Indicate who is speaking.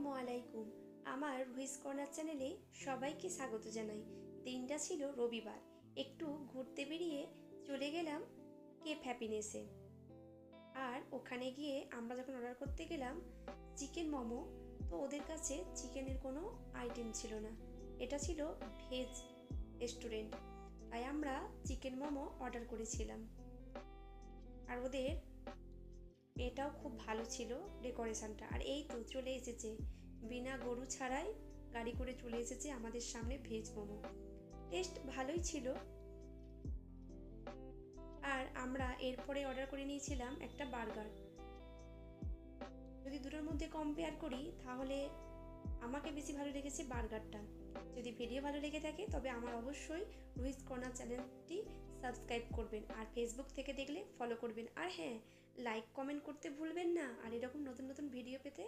Speaker 1: আসসালামু আলাইকুম। আমার রুহিস কর্নার চ্যানেলে সবাইকে স্বাগত জানাই। দিনটা ছিল রবিবার। একটু ঘুরতে বেরিয়ে চলে গেলাম কেপ হ্যাপিনেসে। আর ওখানে গিয়ে আমরা যখন অর্ডার করতে গেলাম চিকেন মোমো, তো ওদের কাছে চিকেনের কোনো আইটেম ছিল না। এটা ছিল ভেজ রেস্টুরেন্ট, তাই আমরা চিকেন মোমো অর্ডার করেছিলাম। আর ওদের এটাও খুব ভালো ছিল ডেকোরেশনটা। আর এই তো চলে এসেছে, বিনা গরু ছাড়াই গাড়ি করে চলে এসেছে আমাদের সামনে ভেজ মোমো। টেস্ট ভালোই ছিল। আর আমরা এরপরে অর্ডার করে নিয়েছিলাম একটা বার্গার। যদি দুটোর মধ্যে কম্পেয়ার করি তাহলে আমাকে বেশি ভালো লেগেছে বার্গারটা। যদি ভিডিও ভালো লেগে থাকে তবে আমার অবশ্যই রুহিস কর্নার চ্যানেলটি সাবস্ক্রাইব করবেন, আর ফেসবুক থেকে দেখলে ফলো করবেন। আর হ্যাঁ, লাইক কমেন্ট করতে ভুলবেন না। আর এরকম নতুন নতুন ভিডিও পেতে